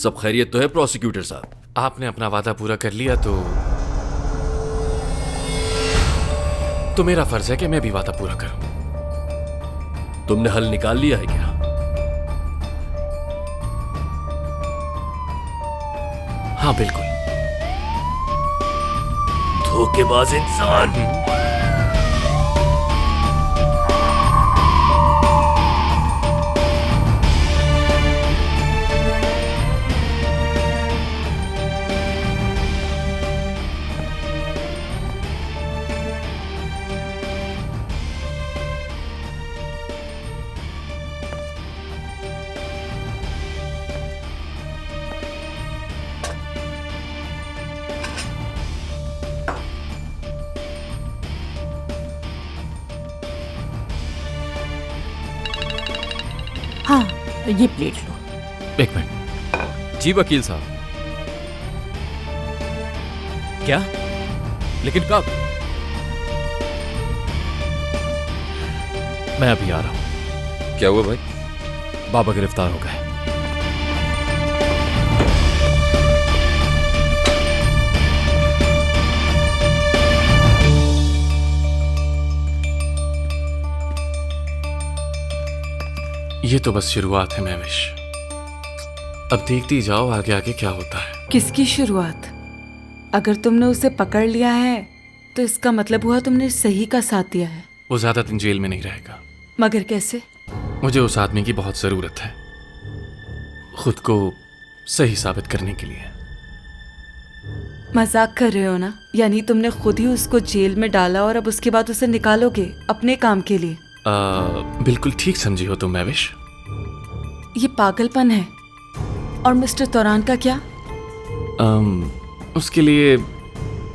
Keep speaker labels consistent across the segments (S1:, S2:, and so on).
S1: सब खैरियत तो है प्रोसिक्यूटर साहब?
S2: आपने अपना वादा पूरा कर लिया तो मेरा फर्ज है कि मैं भी वादा पूरा करूं।
S1: तुमने हल निकाल लिया है क्या?
S2: हाँ बिल्कुल।
S1: धोखेबाज इंसान।
S3: हाँ, ये प्लेट लो।
S2: एक मिनट।
S4: जी वकील साहब। क्या? लेकिन कब?
S2: मैं अभी आ रहा हूं।
S4: क्या हुआ भाई?
S2: बाबा गिरफ्तार हो गए। ये तो बस शुरुआत है महविश। अब देखती जाओ आगे आगे क्या होता है।
S3: किसकी शुरुआत? अगर तुमने उसे पकड़ लिया है तो इसका मतलब हुआ तुमने सही का साथ दिया है।
S2: वो ज्यादा दिन जेल में नहीं रहेगा।
S3: मगर कैसे?
S2: मुझे उस आदमी की बहुत जरूरत है, खुद को सही साबित करने के लिए।
S3: मजाक कर रहे हो ना? यानी तुमने खुद ही उसको जेल में डाला और अब उसके बाद उसे निकालोगे अपने काम के लिए?
S2: बिल्कुल ठीक समझी हो तुम महविश।
S3: ये पागलपन है। और मिस्टर तौरान का क्या?
S2: उसके लिए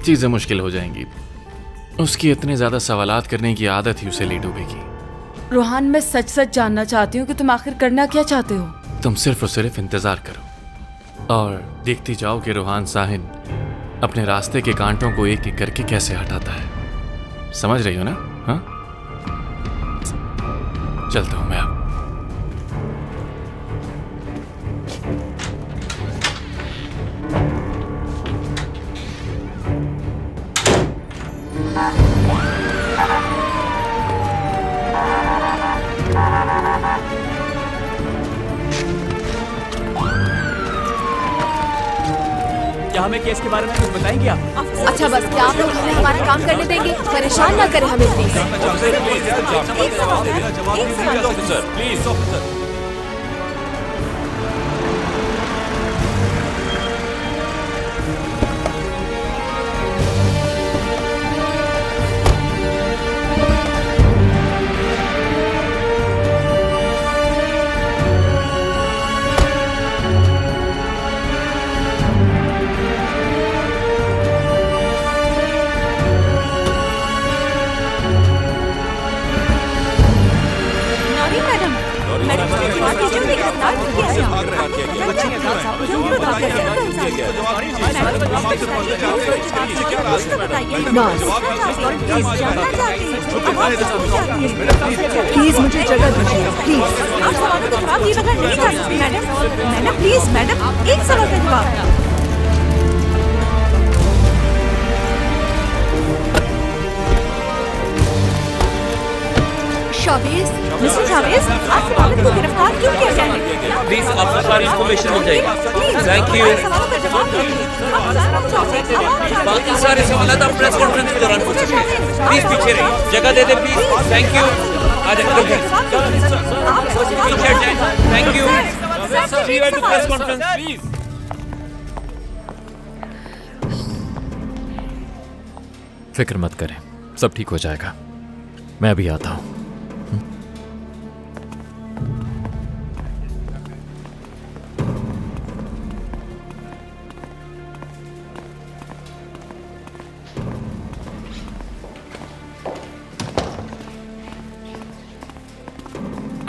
S2: चीजें मुश्किल हो जाएंगी। उसकी इतने ज्यादा सवालात करने की आदत ही उसे ले डूबेगी।
S3: रोहान, मैं सच सच जानना चाहती हूँ कि तुम आखिर करना क्या चाहते हो?
S2: तुम सिर्फ और सिर्फ इंतजार करो और देखती जाओ कि रोहान साहिन अपने रास्ते के कांटों को एक एक करके कैसे हटाता है। समझ रही हो ना? हाँ, चलता हूं मैं अब।
S5: क्या हमें केस के बारे में कुछ बताएंगे आप?
S6: अच्छा बस, क्या आप लोग हमें हमारा काम करने देंगे? परेशान ना करें हमें प्लीज।
S7: प्लीज मुझे जगह दीजिए, प्लीज। आप सवालों के जवाब दिए बगैर नहीं जा सकती मैडम। मैडम प्लीज, मैडम एक सवाल का जवाब। शावेज, मिस्टर शावेज, आपके वालिद को गिरफ्तार क्यों किया गया है?
S5: प्लीज आपको सारी इन्फॉर्मेशन मिल जाएगी। Thank you.
S7: सवालों का जवाब दीजिए।
S5: बाकी सारे सवाल आप प्रेस कॉन्फ्रेंस के दौरान पूछ सकते हैं। प्लीज पीछे रहिए, जगह दे दे प्लीज। Thank you. आ जाओ पीछे जाए। Thank you. Press conference please.
S4: फिक्र मत करें, सब ठीक हो जाएगा। मैं अभी आता हूं।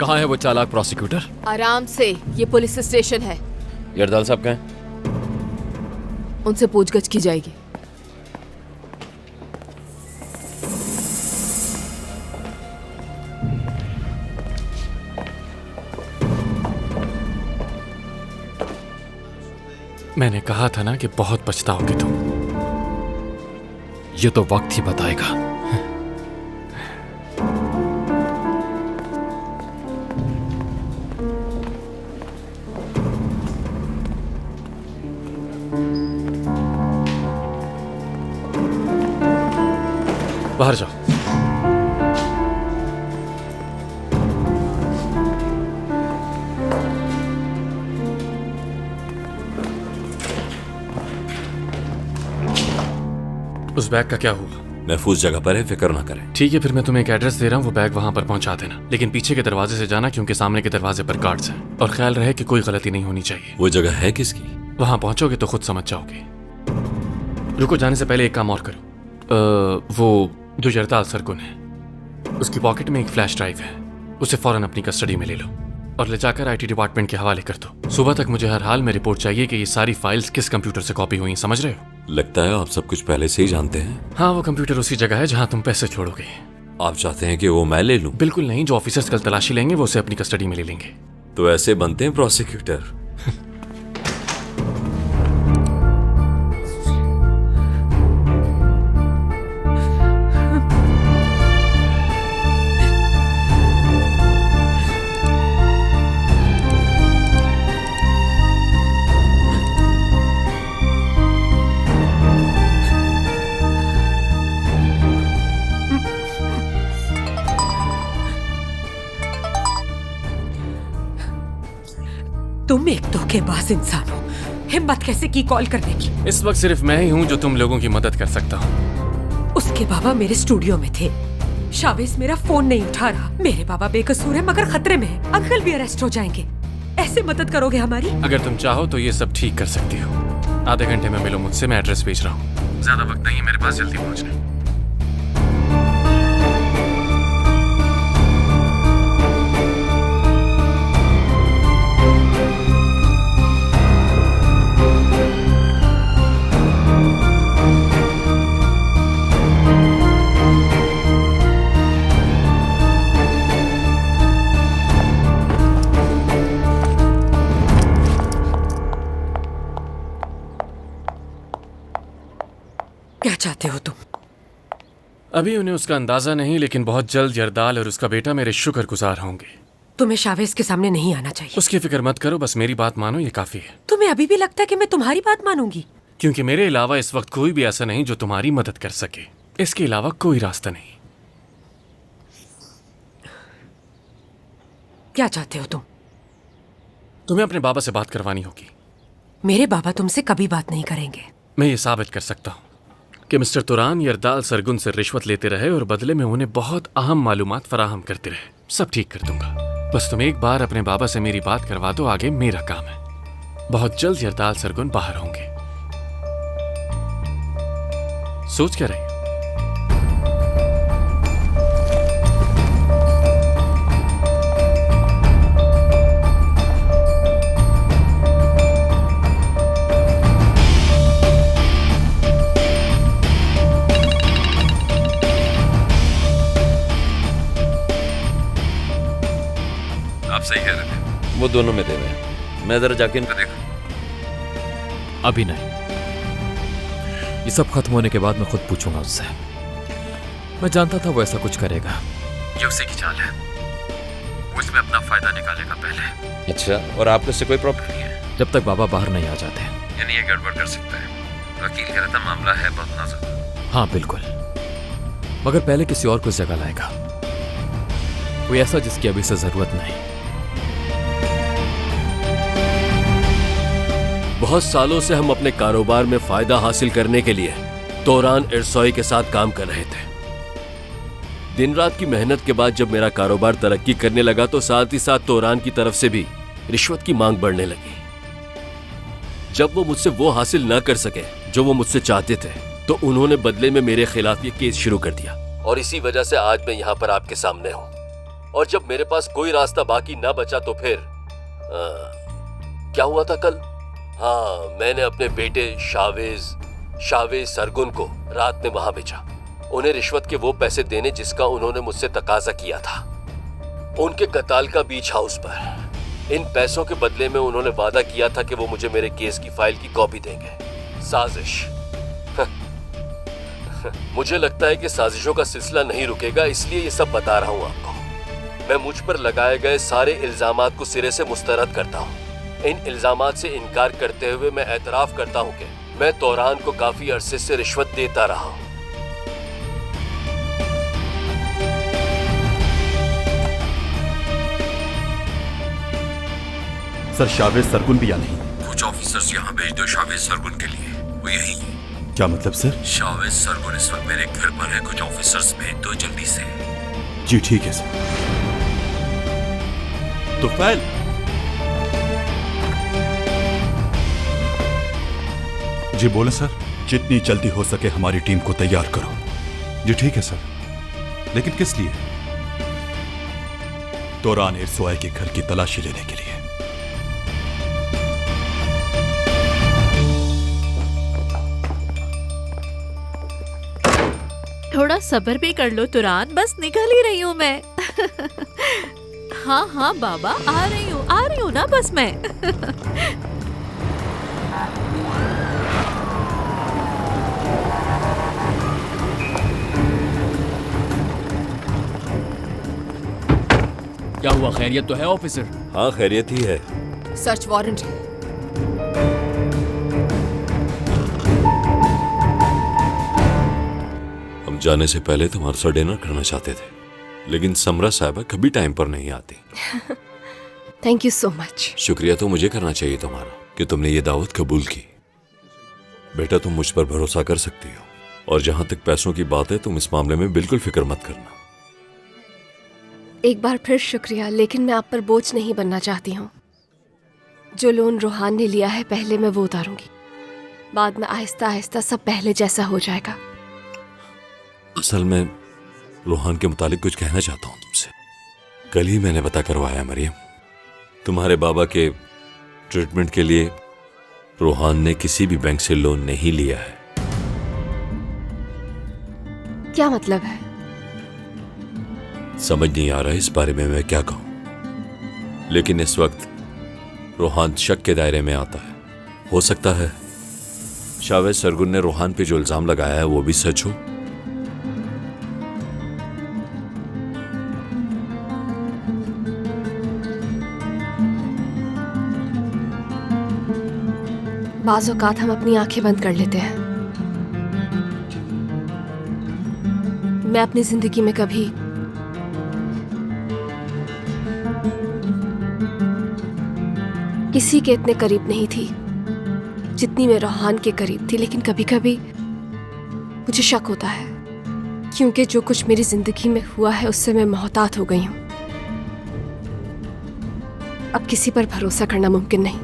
S4: कहाँ है वो चालाक प्रोसिक्यूटर?
S6: आराम से, ये पुलिस स्टेशन है।
S1: यरदाल साहब कहाँ हैं?
S6: उनसे पूछगछ की जाएगी।
S2: मैंने कहा था ना कि बहुत पछताओगे तुम।
S4: ये तो वक्त ही बताएगा।
S2: बाहर जाओ। उस बैग का क्या हुआ?
S1: महफूज जगह पर है, फिक्र ना करें।
S2: ठीक है, फिर मैं तुम्हें एक एड्रेस दे रहा हूँ, वो बैग वहां पर पहुंचा देना, लेकिन पीछे के दरवाजे से जाना क्योंकि सामने के दरवाजे पर गार्ड्स हैं। और ख्याल रहे कि कोई गलती नहीं होनी चाहिए।
S1: वो जगह है किसकी?
S2: वहां पहुंचोगे तो खुद समझ जाओगे। रुको, जाने से पहले एक काम और करो। वो जो जरदाल सरगुन है, उसकी पॉकेट में एक फ्लैश ड्राइव है, उसे फौरन अपनी कस्टडी में ले लो और ले जाकर IT डिपार्टमेंट के हवाले कर दो। सुबह तक मुझे हर हाल में रिपोर्ट चाहिए कि ये सारी फाइल्स किस कंप्यूटर से कॉपी हुई, समझ रहे हो?
S1: लगता है आप सब कुछ पहले से ही जानते हैं।
S2: हाँ, वो कंप्यूटर उसी जगह है जहां तुम पैसे छोड़ोगे।
S1: आप चाहते हैं कि वो मैं ले लूं?
S2: बिल्कुल नहीं, जो ऑफिसर्स कल तलाशी लेंगे वो उसे अपनी कस्टडी में ले लेंगे।
S1: तो ऐसे बनते हैं प्रोसिक्यूटर।
S7: तुम एक धोखेबाज इंसान हो। हिम्मत कैसे की कॉल करने की?
S2: इस वक्त सिर्फ मैं ही हूं जो तुम लोगों की मदद कर सकता हूं।
S7: उसके बाबा मेरे स्टूडियो में थे। शावेज मेरा फोन नहीं उठा रहा। मेरे बाबा बेकसूर है मगर खतरे में है। अंकल भी अरेस्ट हो जाएंगे। ऐसे मदद करोगे हमारी?
S2: अगर तुम चाहो तो ये सब ठीक कर सकती हो। आधे घंटे में मिलो मुझसे, मैं एड्रेस भेज रहा हूँ। ज्यादा वक्त नहीं है मेरे पास, जल्दी पहुंचना।
S7: क्या चाहते हो तुम?
S2: अभी उन्हें उसका अंदाजा नहीं, लेकिन बहुत जल्द जरदाल और उसका बेटा मेरे शुक्रगुजार होंगे।
S7: तुम्हें शावेज के सामने नहीं आना चाहिए।
S2: उसकी फिक्र मत करो, बस मेरी बात मानो, ये काफी है।
S7: तुम्हें अभी भी लगता है कि मैं तुम्हारी बात मानूंगी?
S2: क्योंकि मेरे अलावा इस वक्त कोई भी ऐसा नहीं जो तुम्हारी मदद कर सके। इसके अलावा कोई रास्ता नहीं।
S7: क्या चाहते हो तुम?
S2: तुम्हें अपने बाबा से बात करवानी होगी।
S7: मेरे बाबा तुमसे कभी बात नहीं करेंगे।
S2: मैं ये साबित कर सकता हूँ कि मिस्टर तुरान यरदाल सरगुन से रिश्वत लेते रहे और बदले में उन्हें बहुत अहम मालूमात फराहम करते रहे। सब ठीक कर दूंगा, बस तुम एक बार अपने बाबा से मेरी बात करवा दो, आगे मेरा काम है। बहुत जल्द यरदाल सरगुन बाहर होंगे। सोच क्या रही?
S1: आप सही कह रहे थे, वो दोनों में दे रहे हैं। मैं जरा जाके इनको देखूं।
S4: अभी नहीं, ये सब खत्म होने के बाद मैं खुद पूछूंगा उससे। मैं जानता था वो ऐसा कुछ करेगा।
S2: ये उसी की चाल है, वो इसमें अपना फायदा निकालेगा पहले।
S5: अच्छा, और आपको इससे कोई प्रॉब्लम नहीं है?
S4: जब तक बाबा बाहर नहीं आ जाते।
S5: यानी ये गड़बड़ कर सकता है। वकील कह रहा था मामला है बहुत नाजुक।
S4: हाँ बिल्कुल, मगर पहले किसी और को इस जगह लाएगा, कोई ऐसा जिसकी अभी से जरूरत नहीं।
S1: बहुत सालों से हम अपने कारोबार में फायदा हासिल करने के लिए तोरान इरसोई के साथ काम कर रहे थे। दिन रात की मेहनत के बाद जब मेरा कारोबार तरक्की करने लगा तो साथ ही साथ तोरान की तरफ से भी रिश्वत की मांग बढ़ने लगी। जब वो मुझसे वो हासिल न कर सके जो वो मुझसे चाहते थे तो उन्होंने बदले में मेरे खिलाफ ये केस शुरू कर दिया, और इसी वजह से आज मैं यहाँ पर आपके सामने हूँ। और जब मेरे पास कोई रास्ता बाकी ना बचा तो फिर क्या हुआ था कल? हाँ, मैंने अपने बेटे शावेज सरगुन को रात में वहां भेजा, उन्हें रिश्वत के वो पैसे देने जिसका उन्होंने मुझसे तकाजा किया था, उनके कताल का बीच हाउस पर। इन पैसों के बदले में उन्होंने वादा किया था कि वो मुझे मेरे केस की फाइल की कॉपी देंगे। साजिश। मुझे लगता है कि साजिशों का सिलसिला नहीं रुकेगा, इसलिए ये सब बता रहा हूँ आपको। मैं मुझ पर लगाए गए सारे इल्जामात को सिरे से मुस्तरद करता हूँ। इन इल्जामात से इनकार करते हुए मैं एतराफ करता हूँ कि मैं तोरान को काफी अरसे से रिश्वत देता रहा हूँ।
S8: सर, शावेज सरगुन भी या नहीं?
S1: कुछ ऑफिसर्स यहाँ भेज दो शावेज सरगुन के लिए, वो यही है।
S8: क्या मतलब सर?
S1: शावेज सरगुन इस वक्त मेरे घर पर है, कुछ ऑफिसर्स भेज दो जल्दी से।
S8: जी ठीक है सर। तो फैल जी बोले सर। जितनी जल्दी हो सके हमारी टीम को तैयार करो। जी ठीक है सर। लेकिन किस लिए? तोरान इरसोई के घर की तलाशी लेने के लिए।
S9: थोड़ा सब्र भी कर लो तुरान, बस निकल ही रही हूँ मैं। हाँ हाँ बाबा, आ रही हूँ ना बस मैं।
S5: क्या हुआ, खैरियत तो है ऑफिसर?
S1: हाँ खैरियत ही है।
S6: सर्च वारंट है।
S1: हम जाने से पहले तुम्हारे साथ डिनर करना चाहते थे, लेकिन समरा साहिबा कभी टाइम पर नहीं आती।
S6: Thank you so much.
S1: शुक्रिया तो मुझे करना चाहिए तुम्हारा कि तुमने ये दावत कबूल की। बेटा तुम मुझ पर भरोसा कर सकती हो, और जहां तक पैसों की बात है तुम इस मामले में बिल्कुल फिक्र मत करना।
S6: एक बार फिर शुक्रिया, लेकिन मैं आप पर बोझ नहीं बनना चाहती हूँ। जो लोन रोहान ने लिया है पहले मैं वो उतारूंगी, बाद में आहिस्ता आहिस्ता सब पहले जैसा हो जाएगा।
S1: असल में रोहान के मुतालिक कुछ कहना चाहता हूँ तुमसे। कल ही मैंने पता करवाया मरियम, तुम्हारे बाबा के ट्रीटमेंट के लिए रोहान ने किसी भी बैंक से लोन नहीं लिया है।
S6: क्या मतलब है?
S1: समझ नहीं आ रहा इस बारे में मैं क्या कहूं, लेकिन इस वक्त रोहान शक के दायरे में आता है। हो सकता है शावेज सरगुन ने रोहान पे जो इल्जाम लगाया है वो भी सच हो।
S6: बाज़ औक़ात हम अपनी आंखें बंद कर लेते हैं। मैं अपनी जिंदगी में कभी किसी के इतने करीब नहीं थी जितनी मैं रोहान के करीब थी, लेकिन कभी कभी मुझे शक होता है, क्योंकि जो कुछ मेरी जिंदगी में हुआ है उससे मैं मोहतात हो गई हूं। अब किसी पर भरोसा करना मुमकिन नहीं।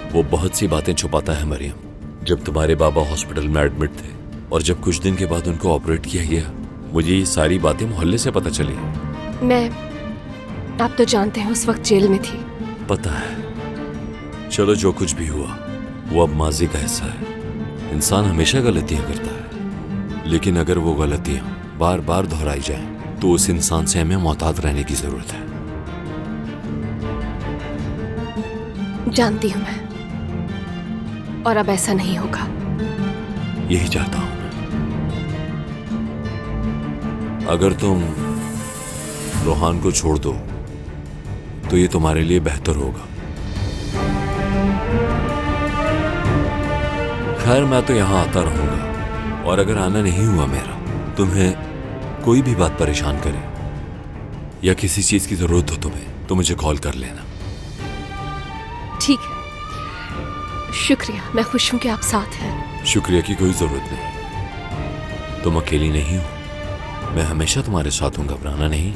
S1: वो बहुत सी बातें छुपाता है मरियम। जब तुम्हारे बाबा हॉस्पिटल में एडमिट थे और जब कुछ दिन के बाद उनको ऑपरेट किया गया, मुझे ये सारी बातें मोहल्ले से पता चली।
S6: आप तो जानते हैं उस वक्त जेल में थी।
S1: पता है। चलो जो कुछ भी हुआ वो अब माजी का हिस्सा है। इंसान हमेशा गलतियां करता है, लेकिन अगर वो गलतियां बार बार दोहराई जाएं, तो उस इंसान से हमें मोहतात रहने की जरूरत है।
S6: जानती हूं मैं, और अब ऐसा नहीं होगा।
S1: यही चाहता हूं मैं। अगर तुम रोहान को छोड़ दो तो ये तुम्हारे लिए बेहतर होगा। खैर मैं तो यहां आता रहूंगा, और अगर आना नहीं हुआ मेरा, तुम्हें कोई भी बात परेशान करे या किसी चीज की जरूरत हो तुम्हें, तो मुझे कॉल कर लेना।
S6: ठीक है, शुक्रिया। मैं खुश हूं कि आप साथ हैं।
S1: शुक्रिया की कोई जरूरत नहीं। तुम अकेली नहीं हो, मैं हमेशा तुम्हारे साथ हूं, घबराना नहीं।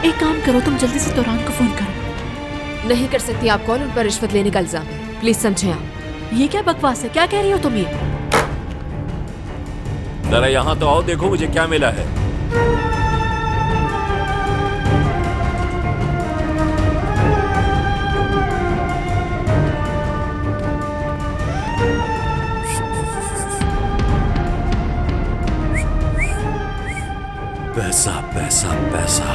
S9: एक काम करो, तुम जल्दी से तोरान को फोन करो।
S6: नहीं कर सकती आप कॉल, उन पर रिश्वत लेने का इल्जाम है। प्लीज समझें आप।
S9: ये क्या बकवास है, क्या कह रही हो तुम ये?
S1: जरा यहाँ तो आओ, देखो मुझे क्या मिला है। पैसा पैसा पैसा।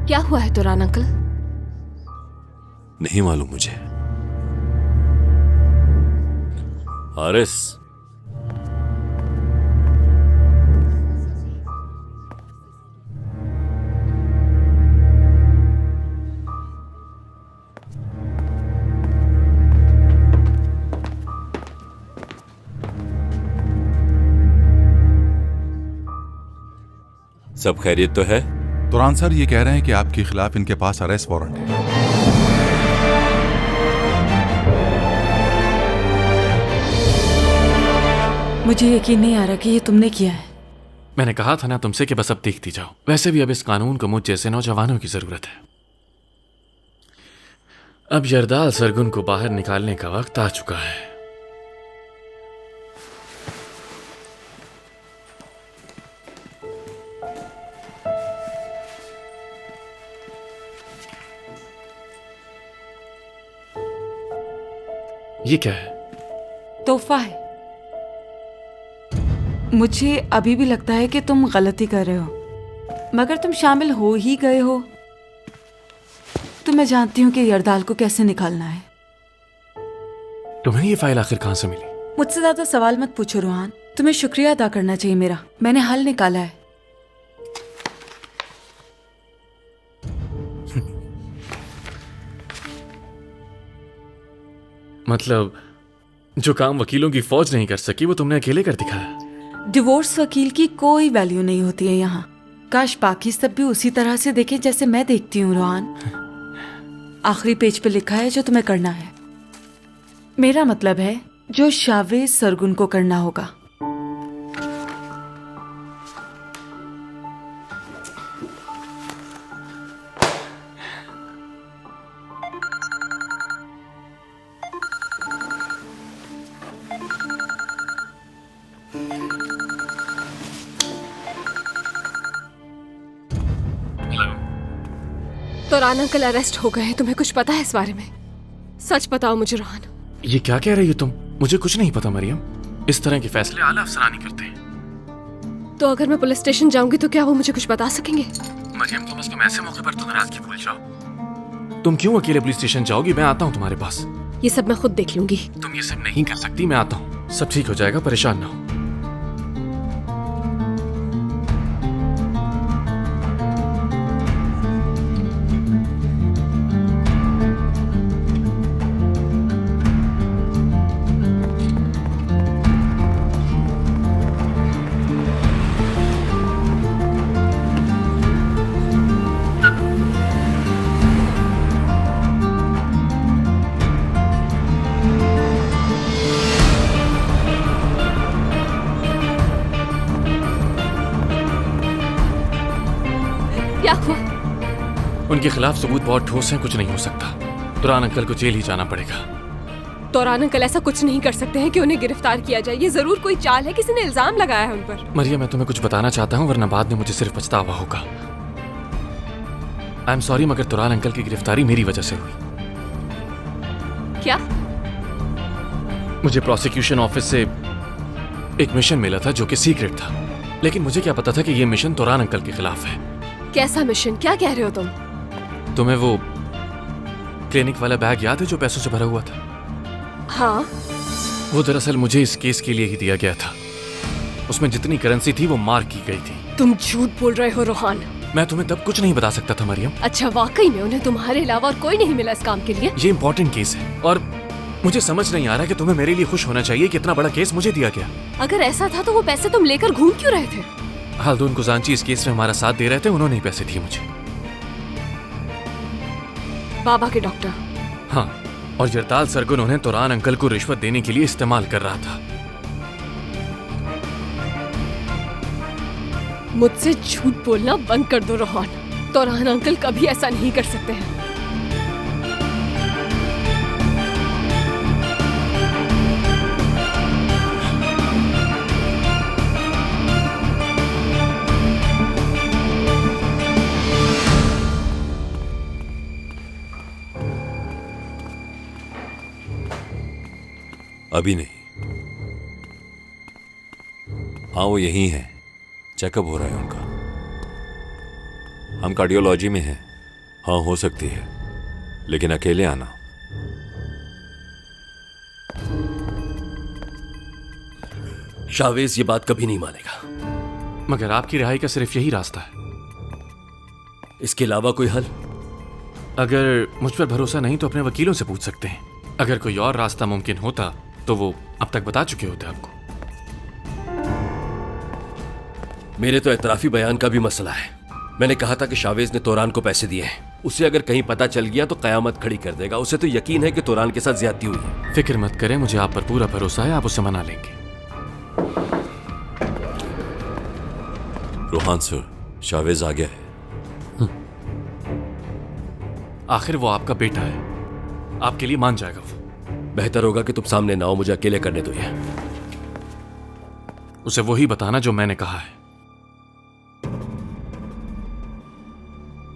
S6: क्या हुआ है तुरान अंकल?
S1: नहीं मालूम मुझे। हारिस, सब खैरियत तो है?
S8: तुरान सर ये कह रहे हैं कि आपके खिलाफ इनके पास अरेस्ट वारंट है।
S3: मुझे यकीन नहीं आ रहा कि ये तुमने किया है।
S2: मैंने कहा था ना तुमसे कि बस अब देखती जाओ। वैसे भी अब इस कानून को मुझ जैसे नौजवानों की जरूरत है। अब यरदाल सरगुन को बाहर निकालने का वक्त आ चुका है। ये क्या है?
S3: तोहफा है। मुझे अभी भी लगता है कि तुम गलती कर रहे हो, मगर तुम शामिल हो ही गए हो तो मैं जानती हूँ कि यरदाल को कैसे निकालना है।
S2: तुम्हें ये फाइल आखिर कहां से मिली?
S3: मुझसे ज्यादा सवाल मत पूछो रोहान, तुम्हें शुक्रिया अदा करना चाहिए मेरा। मैंने हल निकाला है।
S2: मतलब जो काम वकीलों की फौज नहीं कर सकी वो तुमने अकेले कर दिखाया।
S3: डिवोर्स वकील की कोई वैल्यू नहीं होती है यहाँ। काश बाकी सब भी उसी तरह से देखें जैसे मैं देखती हूँ रोहान। आखिरी पेज पे लिखा है जो तुम्हें करना है। मेरा मतलब है जो शावेज सरगुन को करना होगा।
S6: तुरान अंकल अरेस्ट हो गए हैं। तुम्हें कुछ पता है इस बारे में? सच बताओ मुझे रोहान।
S2: ये क्या कह रही हो तुम? मुझे कुछ नहीं पता मरियम। इस तरह के फैसले आला अफसरानी करते हैं।
S6: तो अगर मैं पुलिस स्टेशन जाऊंगी तो क्या वो मुझे कुछ बता सकेंगे?
S2: मरियम कम से कम ऐसे मौके पर तो नाराजगी भूल जाओ। तुम क्यों अकेले पुलिस स्टेशन जाओगी? मैं आता हूँ तुम्हारे पास।
S6: ये सब मैं खुद देख लूंगी।
S2: तुम ये सब नहीं कर सकती। मैं आता हूँ, सब ठीक हो जाएगा, परेशान ना हो।
S6: क्या हुआ?
S2: उनके खिलाफ सबूत बहुत ठोस है, कुछ नहीं हो सकता। तुरान अंकल को जेल ही जाना पड़ेगा।
S6: तुरान अंकल ऐसा कुछ नहीं कर सकते हैं कि उन्हें गिरफ्तार किया जाए। ये जरूर कोई चाल है, किसी ने इल्जाम लगाया है उन पर।
S2: मरियम मैं तुम्हें कुछ बताना चाहता हूँ वरना बाद में मुझे सिर्फ पछतावा होगा। आई एम सॉरी मगर तुरान अंकल की गिरफ्तारी मेरी वजह से हुई।
S6: क्या?
S2: मुझे प्रोसिक्यूशन ऑफिस से एक मिशन मिला था जो कि सीक्रेट था, लेकिन मुझे क्या पता था कि ये मिशन तुरान अंकल के खिलाफ है।
S6: कैसा मिशन? क्या कह रहे हो तुम?
S2: तुम्हें वो क्लिनिक वाला बैग याद है जो पैसों से भरा हुआ था?
S6: हाँ।
S2: वो दरअसल मुझे इस केस के लिए ही दिया गया था। उसमें जितनी करेंसी थी वो मार्क की गई थी।
S6: तुम झूठ बोल रहे हो रोहान।
S2: मैं तुम्हें तब कुछ नहीं बता सकता था मरियम।
S6: अच्छा, वाकई में उन्हें तुम्हारे अलावा और कोई नहीं मिला इस काम के लिए?
S2: ये इंपॉर्टेंट केस है और मुझे समझ नहीं आ रहा कि तुम्हें मेरे लिए खुश होना चाहिए कि इतना बड़ा केस मुझे दिया गया।
S6: अगर ऐसा था तो वो पैसे तुम लेकर घूम क्यों रहे थे?
S2: हालदून कुजांची इस केस में हमारा साथ दे रहे थे, उन्होंने ही पैसे दिए मुझे।
S6: बाबा के डॉक्टर?
S2: हाँ, और यरदाल सरगुन उन्हें तुरान अंकल को रिश्वत देने के लिए इस्तेमाल कर रहा था।
S6: मुझसे झूठ बोलना बंद कर दो रोहान। तुरान अंकल कभी ऐसा नहीं कर सकते हैं।
S10: अभी नहीं। हाँ वो यही है, चेकअप हो रहा है उनका। हम कार्डियोलॉजी में हैं। हाँ हो सकती है, लेकिन अकेले आना।
S1: शावेज ये बात कभी नहीं मानेगा।
S2: मगर आपकी रिहाई का सिर्फ यही रास्ता है।
S1: इसके अलावा कोई हल?
S2: अगर मुझ पर भरोसा नहीं तो अपने वकीलों से पूछ सकते हैं। अगर कोई और रास्ता मुमकिन होता तो वो अब तक बता चुके होते आपको।
S1: मेरे तो एतराफी बयान का भी मसला है। मैंने कहा था कि शावेज ने तोरान को पैसे दिए हैं। उसे अगर कहीं पता चल गया तो कयामत खड़ी कर देगा। उसे तो यकीन है कि तोरान के साथ ज्यादती हुई है।
S2: फिक्र मत करें, मुझे आप पर पूरा भरोसा है, आप उसे मना लेंगे।
S10: रोहान सर, शावेज आ गया है।
S2: आखिर वो आपका बेटा है, आपके लिए मान जाएगा वो।
S1: बेहतर होगा कि तुम सामने ना हो, मुझे अकेले करने दो ये।
S2: उसे वही बताना जो मैंने कहा है।